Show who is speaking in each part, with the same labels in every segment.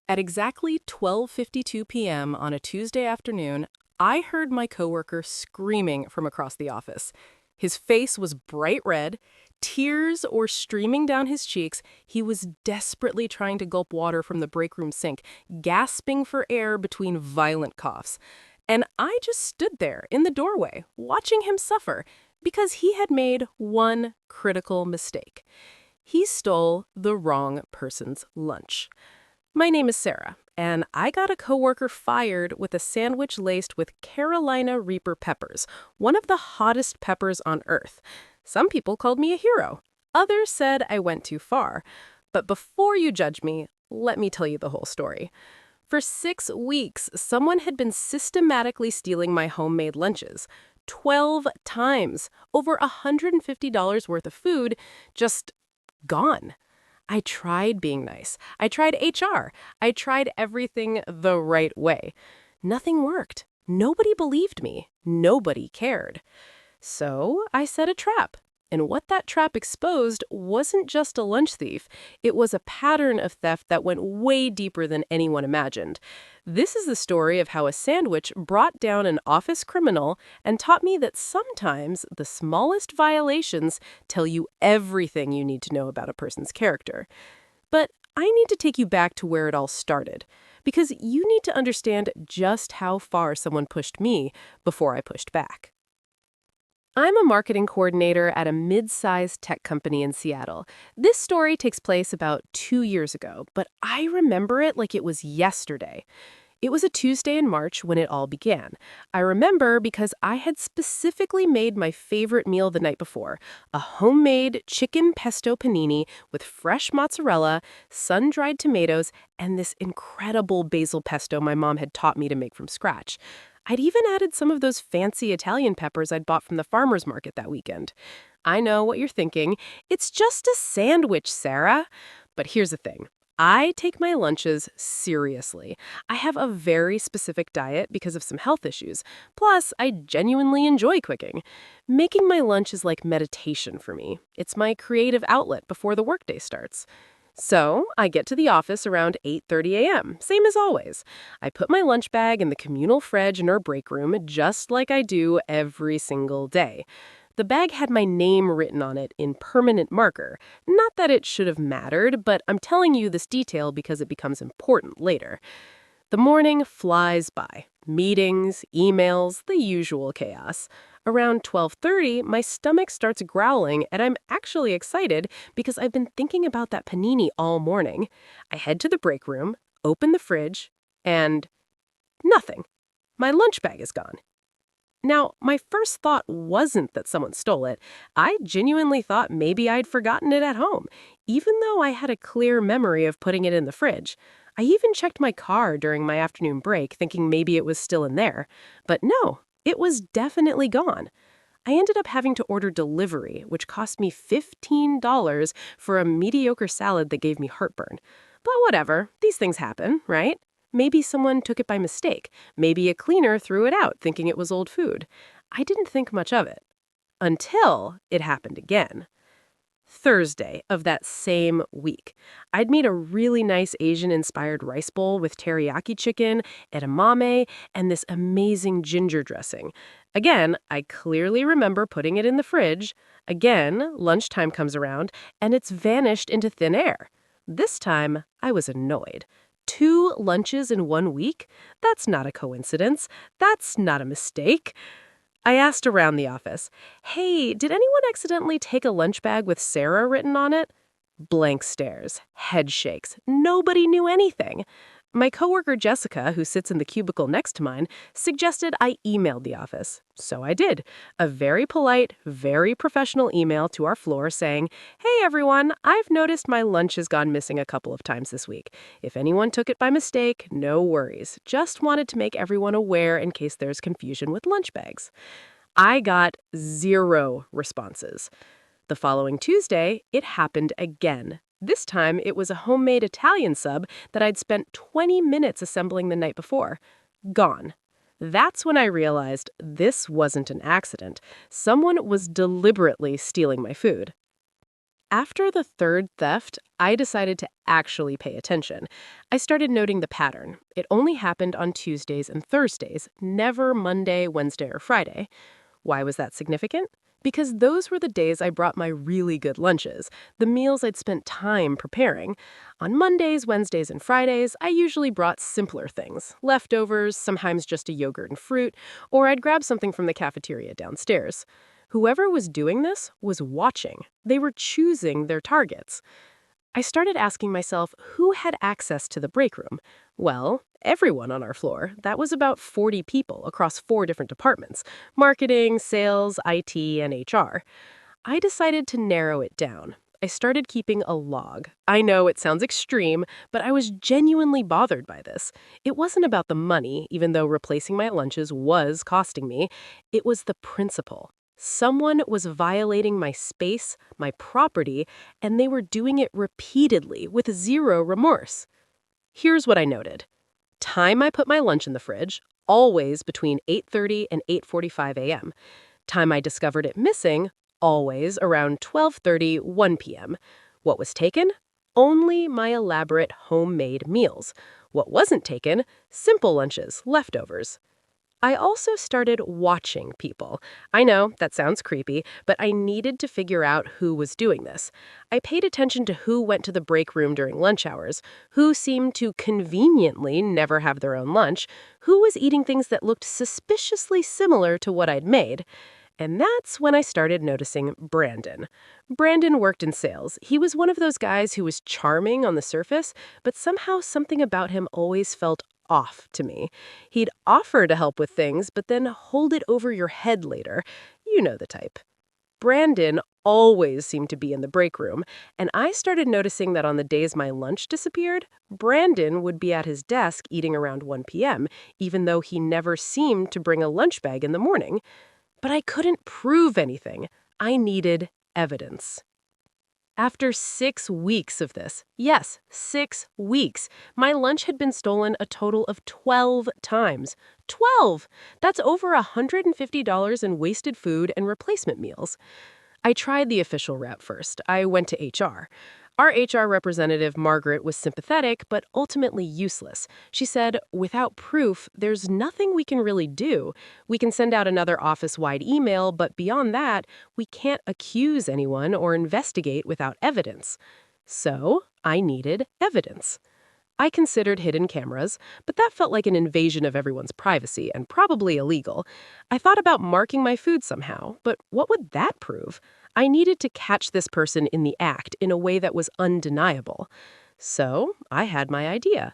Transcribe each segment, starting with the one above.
Speaker 1: At exactly 12:52 p.m. on a Tuesday afternoon, I heard my coworker screaming from across the office. His face was bright red, tears were streaming down his cheeks. He was desperately trying to gulp water from the break room sink, gasping for air between violent coughs. And I just stood there in the doorway, watching him suffer, because he had made one critical mistake. He stole the wrong person's lunch. My name is Sarah, and I got a coworker fired with a sandwich laced with Carolina Reaper peppers, one of the hottest peppers on earth. Some people called me a hero. Others said I went too far. But before you judge me, let me tell you the whole story. For 6 weeks, someone had been systematically stealing my homemade lunches. 12 times. Over $150 worth of food just gone. I tried being nice. I tried HR. I tried everything the right way. Nothing worked. Nobody believed me. Nobody cared. So I set a trap. And what that trap exposed wasn't just a lunch thief. It was a pattern of theft that went way deeper than anyone imagined. This is the story of how a sandwich brought down an office criminal and taught me that sometimes the smallest violations tell you everything you need to know about a person's character. But I need to take you back to where it all started, because you need to understand just how far someone pushed me before I pushed back. I'm a marketing coordinator at a mid-sized tech company in Seattle. This story takes place about 2 years ago, but I remember it like it was yesterday. It was a Tuesday in March when it all began. I remember because I had specifically made my favorite meal the night before, a homemade chicken pesto panini with fresh mozzarella, sun-dried tomatoes, and this incredible basil pesto my mom had taught me to make from scratch. I'd even added some of those fancy Italian peppers I'd bought from the farmer's market that weekend. I know what you're thinking. It's just a sandwich, Sarah. But here's the thing. I take my lunches seriously. I have a very specific diet because of some health issues. Plus, I genuinely enjoy cooking. Making my lunch is like meditation for me. It's my creative outlet before the workday starts. So I get to the office around 8:30 a.m., same as always. I put my lunch bag in the communal fridge in our break room just like I do every single day. The bag had my name written on it in permanent marker. Not that it should have mattered, but I'm telling you this detail because it becomes important later. The morning flies by. Meetings, emails, the usual chaos. Around 12:30, my stomach starts growling, and I'm actually excited because I've been thinking about that panini all morning. I head to the break room, open the fridge, and nothing. My lunch bag is gone. Now, my first thought wasn't that someone stole it. I genuinely thought maybe I'd forgotten it at home, even though I had a clear memory of putting it in the fridge. I even checked my car during my afternoon break, thinking maybe it was still in there. But no, it was definitely gone. I ended up having to order delivery, which cost me $15 for a mediocre salad that gave me heartburn. But whatever, these things happen, right? Maybe someone took it by mistake. Maybe a cleaner threw it out thinking it was old food. I didn't think much of it. Until it happened again. Thursday of that same week. I'd made a really nice Asian-inspired rice bowl with teriyaki chicken, edamame, and this amazing ginger dressing. Again, I clearly remember putting it in the fridge. Again, lunchtime comes around, and it's vanished into thin air. This time, I was annoyed. 2 lunches in 1 week? That's not a coincidence. That's not a mistake. I asked around the office, hey, did anyone accidentally take a lunch bag with Sarah written on it? Blank stares, head shakes. Nobody knew anything. My coworker Jessica, who sits in the cubicle next to mine, suggested I emailed the office. So I did. A very polite, very professional email to our floor saying, hey everyone, I've noticed my lunch has gone missing a couple of times this week. If anyone took it by mistake, no worries. Just wanted to make everyone aware in case there's confusion with lunch bags. I got 0 responses. The following Tuesday, it happened again. This time, it was a homemade Italian sub that I'd spent 20 minutes assembling the night before. Gone. That's when I realized this wasn't an accident. Someone was deliberately stealing my food. After the third theft, I decided to actually pay attention. I started noting the pattern. It only happened on Tuesdays and Thursdays, never Monday, Wednesday, or Friday. Why was that significant? Because those were the days I brought my really good lunches, the meals I'd spent time preparing. On Mondays, Wednesdays, and Fridays, I usually brought simpler things, leftovers, sometimes just a yogurt and fruit, or I'd grab something from the cafeteria downstairs. Whoever was doing this was watching. They were choosing their targets. I started asking myself who had access to the break room. Well, everyone on our floor. That was about 40 people across 4 different departments: marketing, sales, IT, and HR. I decided to narrow it down. I started keeping a log. I know it sounds extreme, but I was genuinely bothered by this. It wasn't about the money, even though replacing my lunches was costing me. It was the principle. Someone was violating my space, my property, and they were doing it repeatedly with zero remorse. Here's what I noted. Time I put my lunch in the fridge, always between 8:30 and 8:45 a.m. Time I discovered it missing, always around 12:30, 1 p.m. What was taken? Only my elaborate homemade meals. What wasn't taken? Simple lunches, leftovers. I also started watching people. I know, that sounds creepy, but I needed to figure out who was doing this. I paid attention to who went to the break room during lunch hours, who seemed to conveniently never have their own lunch, who was eating things that looked suspiciously similar to what I'd made. And that's when I started noticing Brandon. Brandon worked in sales. He was one of those guys who was charming on the surface, but somehow something about him always felt off to me. He'd offer to help with things, but then hold it over your head later. You know the type. Brandon always seemed to be in the break room, and I started noticing that on the days my lunch disappeared, Brandon would be at his desk eating around 1 p.m., even though he never seemed to bring a lunch bag in the morning. But I couldn't prove anything. I needed evidence. After 6 weeks of this, yes, 6 weeks, my lunch had been stolen a total of 12 times. 12! That's over $150 in wasted food and replacement meals. I tried the official route first. I went to HR. Our HR representative, Margaret, was sympathetic, but ultimately useless. She said, without proof, there's nothing we can really do. We can send out another office-wide email, but beyond that, we can't accuse anyone or investigate without evidence. So, I needed evidence. I considered hidden cameras, but that felt like an invasion of everyone's privacy and probably illegal. I thought about marking my food somehow, but what would that prove? I needed to catch this person in the act in a way that was undeniable. So I had my idea.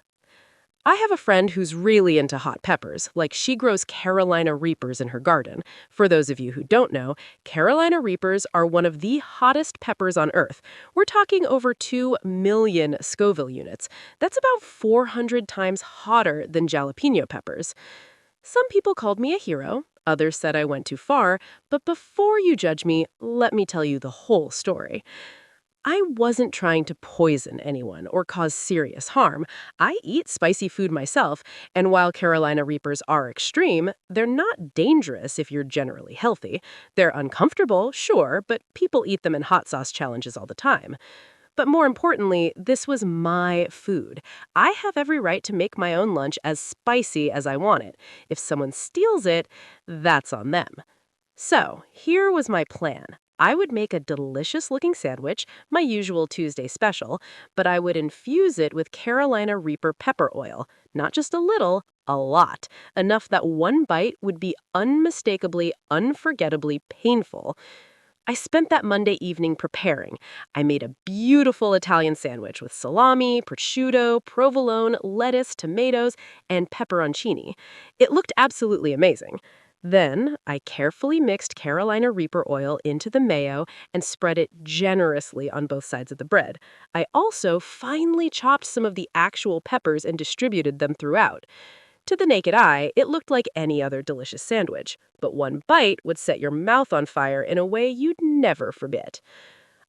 Speaker 1: I have a friend who's really into hot peppers, like she grows Carolina Reapers in her garden. For those of you who don't know, Carolina Reapers are one of the hottest peppers on Earth. We're talking over 2 million Scoville units. That's about 400 times hotter than jalapeno peppers. Some people called me a hero. Others said I went too far. But before you judge me, let me tell you the whole story. I wasn't trying to poison anyone or cause serious harm. I eat spicy food myself, and while Carolina Reapers are extreme, they're not dangerous if you're generally healthy. They're uncomfortable, sure, but people eat them in hot sauce challenges all the time. But more importantly, this was my food. I have every right to make my own lunch as spicy as I want it. If someone steals it, that's on them. So, here was my plan. I would make a delicious-looking sandwich, my usual Tuesday special, but I would infuse it with Carolina Reaper pepper oil. Not just a little, a lot. Enough that one bite would be unmistakably, unforgettably painful. I spent that Monday evening preparing. I made a beautiful Italian sandwich with salami, prosciutto, provolone, lettuce, tomatoes, and pepperoncini. It looked absolutely amazing. Then, I carefully mixed Carolina Reaper oil into the mayo and spread it generously on both sides of the bread. I also finely chopped some of the actual peppers and distributed them throughout. To the naked eye, it looked like any other delicious sandwich, but one bite would set your mouth on fire in a way you'd never forget.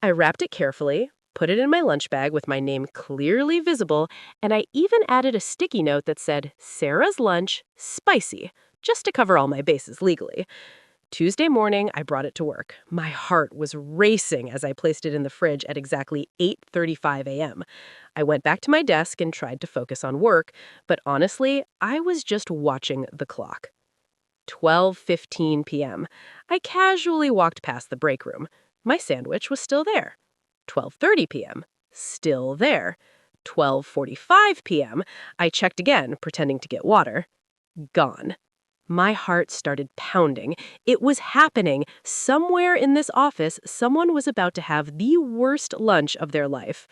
Speaker 1: I wrapped it carefully, put it in my lunch bag with my name clearly visible, and I even added a sticky note that said, Sarah's lunch, spicy, just to cover all my bases legally. Tuesday morning, I brought it to work. My heart was racing as I placed it in the fridge at exactly 8:35 a.m. I went back to my desk and tried to focus on work, but honestly, I was just watching the clock. 12:15 p.m. I casually walked past the break room. My sandwich was still there. 12:30 p.m. Still there. 12:45 p.m. I checked again, pretending to get water. Gone. My heart started pounding. It was happening. Somewhere in this office, someone was about to have the worst lunch of their life.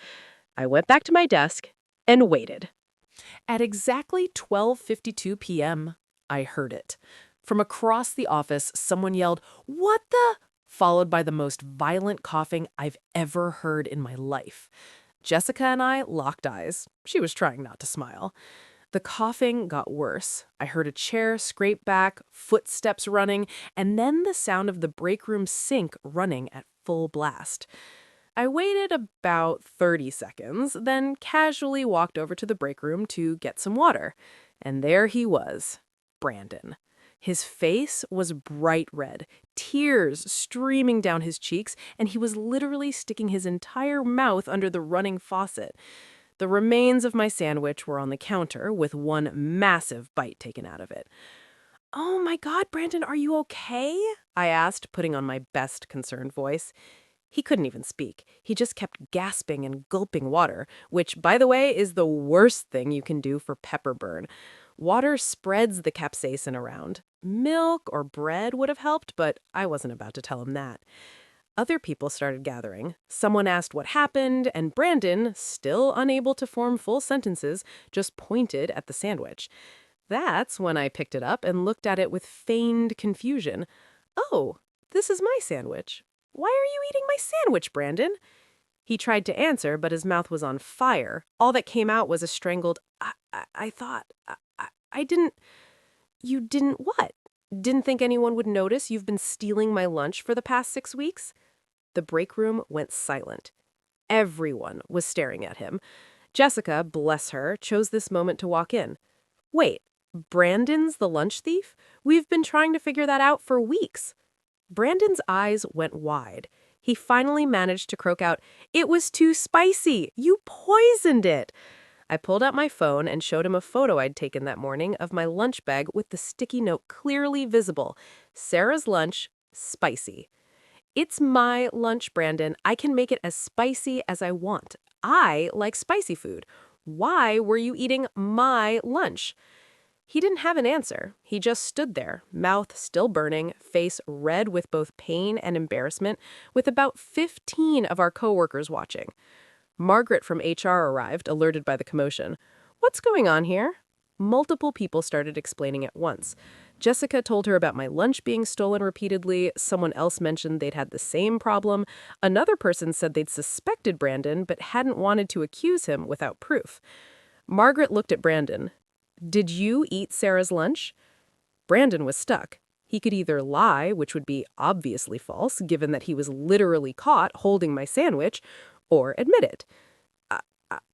Speaker 1: I went back to my desk and waited. At exactly 12:52 p.m., I heard it. From across the office, someone yelled, "What the?" followed by the most violent coughing I've ever heard in my life. Jessica and I locked eyes. She was trying not to smile. The coughing got worse. I heard a chair scrape back, footsteps running, and then the sound of the break room sink running at full blast. I waited about 30 seconds, then casually walked over to the break room to get some water. And there he was, Brandon. His face was bright red, tears streaming down his cheeks, and he was literally sticking his entire mouth under the running faucet. The remains of my sandwich were on the counter, with one massive bite taken out of it. "Oh my God, Brandon, are you okay?" I asked, putting on my best concerned voice. He couldn't even speak. He just kept gasping and gulping water, which, by the way, is the worst thing you can do for pepper burn. Water spreads the capsaicin around. Milk or bread would have helped, but I wasn't about to tell him that. Other people started gathering. Someone asked what happened, and Brandon, still unable to form full sentences, just pointed at the sandwich. That's when I picked it up and looked at it with feigned confusion. "Oh, this is my sandwich. Why are you eating my sandwich, Brandon?" He tried to answer, but his mouth was on fire. All that came out was a strangled, I thought, I didn't, you didn't what? Didn't think anyone would notice you've been stealing my lunch for the past 6 weeks? The break room went silent. Everyone was staring at him. Jessica, bless her, chose this moment to walk in. "Wait, Brandon's the lunch thief? We've been trying to figure that out for weeks." Brandon's eyes went wide. He finally managed to croak out, "It was too spicy! You poisoned it!" I pulled out my phone and showed him a photo I'd taken that morning of my lunch bag with the sticky note clearly visible. "Sarah's lunch, spicy." "It's my lunch, Brandon. I can make it as spicy as I want. I like spicy food. Why were you eating my lunch?" He didn't have an answer. He just stood there, mouth still burning, face red with both pain and embarrassment, with about 15 of our coworkers watching. Margaret from HR arrived, alerted by the commotion. "What's going on here?" Multiple people started explaining at once. Jessica told her about my lunch being stolen repeatedly. Someone else mentioned they'd had the same problem. Another person said they'd suspected Brandon, but hadn't wanted to accuse him without proof. Margaret looked at Brandon. "Did you eat Sarah's lunch?" Brandon was stuck. He could either lie, which would be obviously false, given that he was literally caught holding my sandwich, or admit it.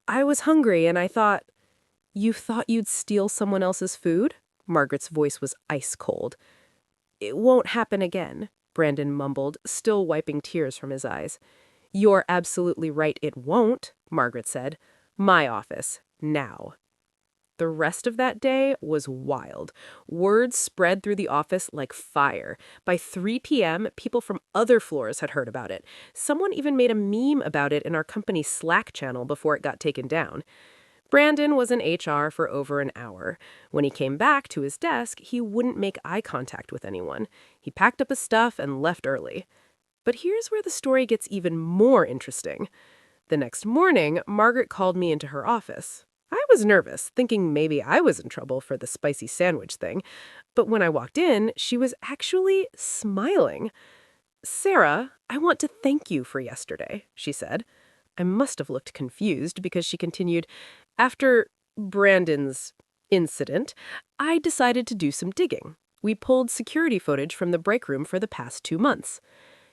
Speaker 1: I was hungry, and I thought..." "You thought you'd steal someone else's food?" Margaret's voice was ice cold. "It won't happen again," Brandon mumbled, still wiping tears from his eyes. "You're absolutely right, it won't," Margaret said. "My office, now." The rest of that day was wild. Words spread through the office like fire. By 3 p.m., people from other floors had heard about it. Someone even made a meme about it in our company's Slack channel before it got taken down. Brandon was in HR for over an hour. When he came back to his desk, he wouldn't make eye contact with anyone. He packed up his stuff and left early. But here's where the story gets even more interesting. The next morning, Margaret called me into her office. I was nervous, thinking maybe I was in trouble for the spicy sandwich thing. But when I walked in, she was actually smiling. "Sarah, I want to thank you for yesterday," she said. I must have looked confused because she continued, "After Brandon's incident, I decided to do some digging. We pulled security footage from the break room for the past 2 months."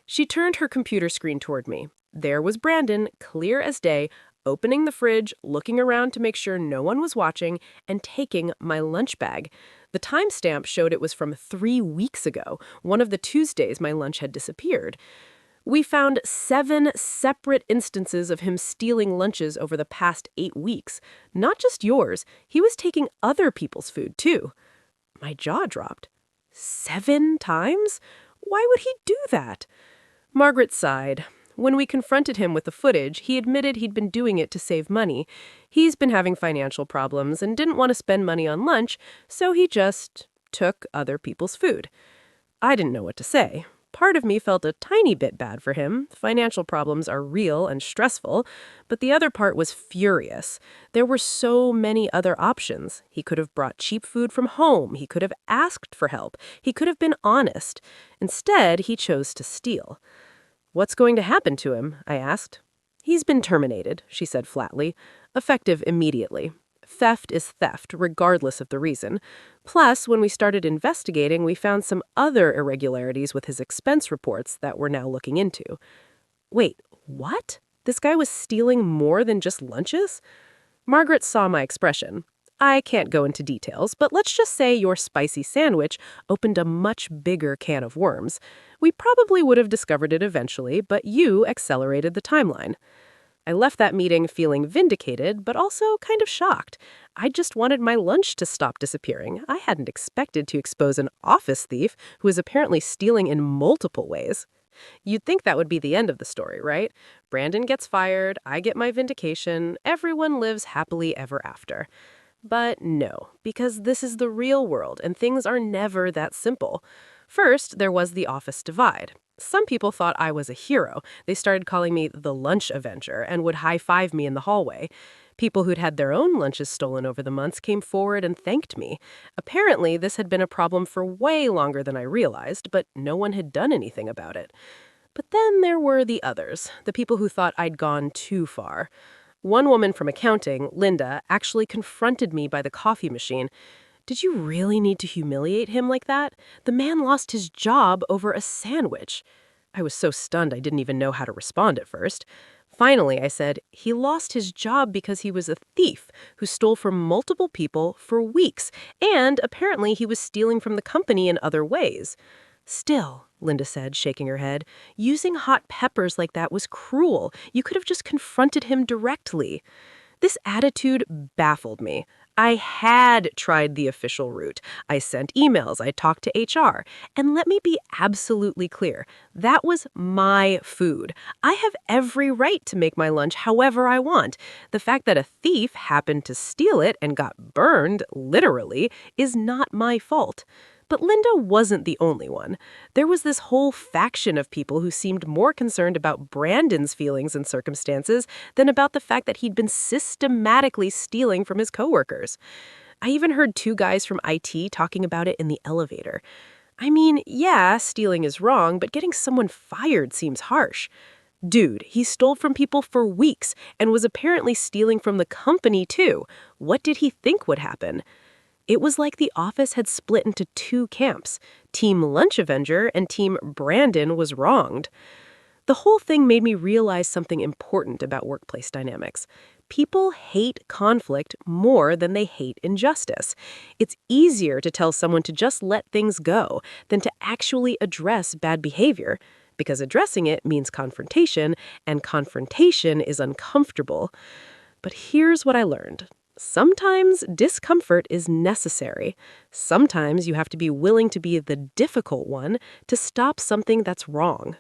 Speaker 1: She turned her computer screen toward me. There was Brandon, clear as day, opening the fridge, looking around to make sure no one was watching, and taking my lunch bag. The timestamp showed it was from 3 weeks ago, one of the Tuesdays my lunch had disappeared. We found 7 separate instances of him stealing lunches over the past 8 weeks. Not just yours, he was taking other people's food too. My jaw dropped. 7 times? Why would he do that? Margaret sighed. When we confronted him with the footage, he admitted he'd been doing it to save money. He's been having financial problems and didn't want to spend money on lunch, so he just took other people's food. I didn't know what to say. Part of me felt a tiny bit bad for him. Financial problems are real and stressful, but the other part was furious. There were so many other options. He could have brought cheap food from home. He could have asked for help. He could have been honest. Instead, he chose to steal. "What's going to happen to him?" I asked. "He's been terminated," she said flatly, effective immediately. Theft is theft, regardless of the reason. Plus, when we started investigating, we found some other irregularities with his expense reports that we're now looking into. Wait, what? This guy was stealing more than just lunches? Margaret saw my expression. I can't go into details, but let's just say your spicy sandwich opened a much bigger can of worms. We probably would have discovered it eventually, but you accelerated the timeline. I left that meeting feeling vindicated, but also kind of shocked. I just wanted my lunch to stop disappearing. I hadn't expected to expose an office thief who is apparently stealing in multiple ways. You'd think that would be the end of the story, right? Brandon gets fired, I get my vindication, everyone lives happily ever after. But no, because this is the real world and things are never that simple. First, there was the office divide. Some people thought I was a hero. They started calling me the lunch avenger and would high-five me in the hallway. People who'd had their own lunches stolen over the months came forward and thanked me. Apparently, this had been a problem for way longer than I realized, but no one had done anything about it. But then there were the others, the people who thought I'd gone too far. One woman from accounting, Linda, actually confronted me by the coffee machine. "Did you really need to humiliate him like that? The man lost his job over a sandwich." I was so stunned I didn't even know how to respond at first. Finally, I said, "He lost his job because he was a thief who stole from multiple people for weeks, and apparently he was stealing from the company in other ways." "Still," Linda said, shaking her head, "using hot peppers like that was cruel. You could have just confronted him directly." This attitude baffled me. I had tried the official route. I sent emails, I talked to HR. And let me be absolutely clear, that was my food. I have every right to make my lunch however I want. The fact that a thief happened to steal it and got burned, literally, is not my fault. But Linda wasn't the only one. There was this whole faction of people who seemed more concerned about Brandon's feelings and circumstances than about the fact that he'd been systematically stealing from his coworkers. I even heard 2 guys from IT talking about it in the elevator. I mean, yeah, stealing is wrong, but getting someone fired seems harsh. Dude, he stole from people for weeks and was apparently stealing from the company too. What did he think would happen? It was like the office had split into 2 camps. Team Lunch Avenger and Team Brandon was wronged. The whole thing made me realize something important about workplace dynamics. People hate conflict more than they hate injustice. It's easier to tell someone to just let things go than to actually address bad behavior, because addressing it means confrontation, and confrontation is uncomfortable. But here's what I learned. Sometimes discomfort is necessary. Sometimes you have to be willing to be the difficult one to stop something that's wrong.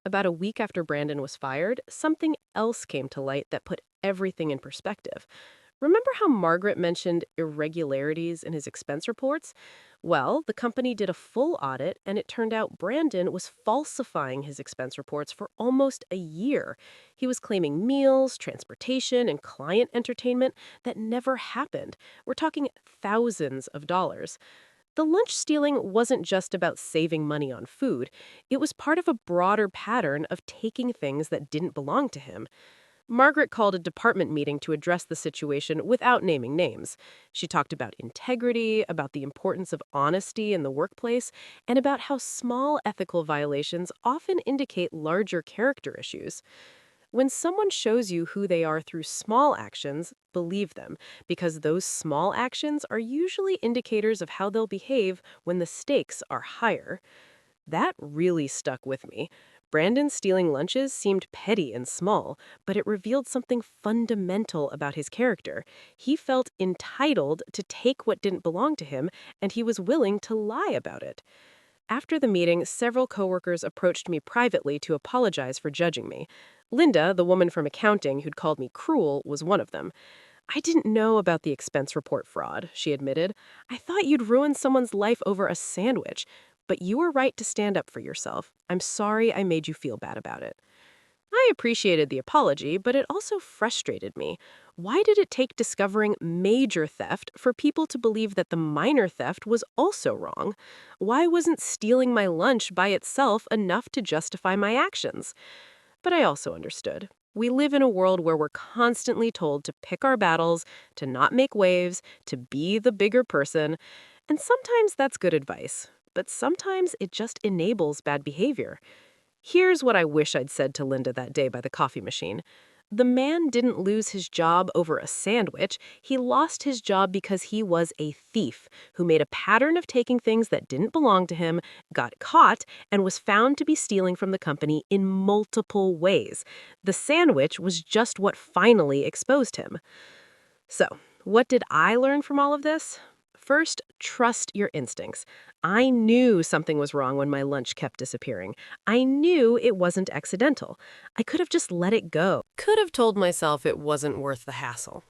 Speaker 1: About a week after Brandon was fired, something else came to light that put everything in perspective. Remember how Margaret mentioned irregularities in his expense reports? Well, the company did a full audit, and it turned out Brandon was falsifying his expense reports for almost a year. He was claiming meals, transportation, and client entertainment that never happened. We're talking thousands of dollars. The lunch stealing wasn't just about saving money on food. It was part of a broader pattern of taking things that didn't belong to him. Margaret called a department meeting to address the situation without naming names. She talked about integrity, about the importance of honesty in the workplace, and about how small ethical violations often indicate larger character issues. When someone shows you who they are through small actions, believe them, because those small actions are usually indicators of how they'll behave when the stakes are higher. That really stuck with me. Brandon stealing lunches seemed petty and small, but it revealed something fundamental about his character. He felt entitled to take what didn't belong to him, and he was willing to lie about it. After the meeting, several coworkers approached me privately to apologize for judging me. Linda, the woman from accounting who'd called me cruel, was one of them. "I didn't know about the expense report fraud," she admitted. "I thought you'd ruin someone's life over a sandwich. But you were right to stand up for yourself. I'm sorry I made you feel bad about it." I appreciated the apology, but it also frustrated me. Why did it take discovering major theft for people to believe that the minor theft was also wrong? Why wasn't stealing my lunch by itself enough to justify my actions? But I also understood. We live in a world where we're constantly told to pick our battles, to not make waves, to be the bigger person. And sometimes that's good advice, but sometimes it just enables bad behavior. Here's what I wish I'd said to Linda that day by the coffee machine. The man didn't lose his job over a sandwich. He lost his job because he was a thief who made a pattern of taking things that didn't belong to him, got caught, and was found to be stealing from the company in multiple ways. The sandwich was just what finally exposed him. So, what did I learn from all of this? First, trust your instincts. I knew something was wrong when my lunch kept disappearing. I knew it wasn't accidental. I could have just let it go. Could have told myself it wasn't worth the hassle.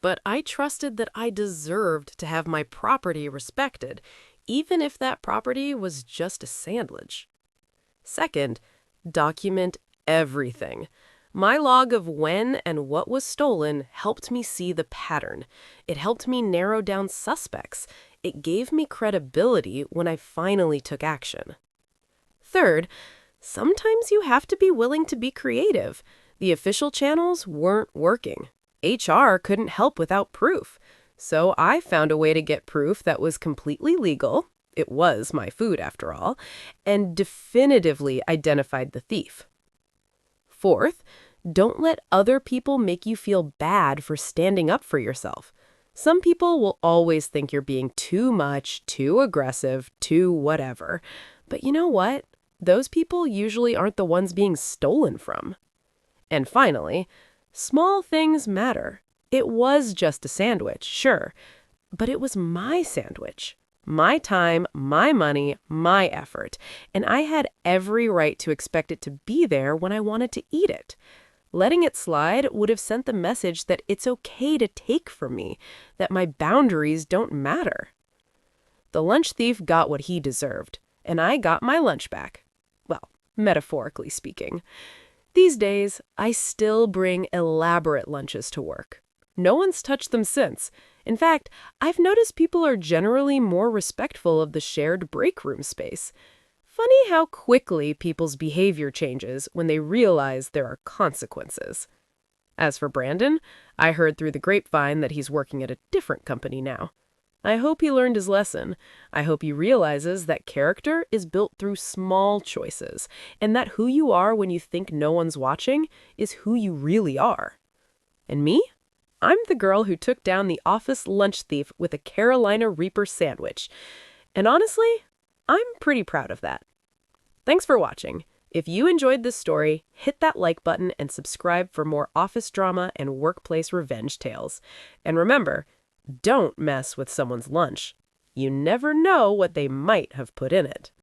Speaker 1: But I trusted that I deserved to have my property respected, even if that property was just a sandwich. Second, document everything. My log of when and what was stolen helped me see the pattern. It helped me narrow down suspects. It gave me credibility when I finally took action. Third, sometimes you have to be willing to be creative. The official channels weren't working. HR couldn't help without proof. So I found a way to get proof that was completely legal. It was my food, after all, and definitively identified the thief. Fourth, don't let other people make you feel bad for standing up for yourself. Some people will always think you're being too much, too aggressive, too whatever. But you know what? Those people usually aren't the ones being stolen from. And finally, small things matter. It was just a sandwich, sure, but it was my sandwich. My time, my money, my effort, and I had every right to expect it to be there when I wanted to eat it. Letting it slide would have sent the message that it's okay to take from me, that my boundaries don't matter. The lunch thief got what he deserved, and I got my lunch back. Well, metaphorically speaking. These days, I still bring elaborate lunches to work. No one's touched them since. In fact, I've noticed people are generally more respectful of the shared break room space. Funny how quickly people's behavior changes when they realize there are consequences. As for Brandon, I heard through the grapevine that he's working at a different company now. I hope he learned his lesson. I hope he realizes that character is built through small choices, and that who you are when you think no one's watching is who you really are. And me? I'm the girl who took down the office lunch thief with a Carolina Reaper sandwich. And honestly, I'm pretty proud of that. Thanks for watching. If you enjoyed this story, hit that like button and subscribe for more office drama and workplace revenge tales. And remember, don't mess with someone's lunch. You never know what they might have put in it.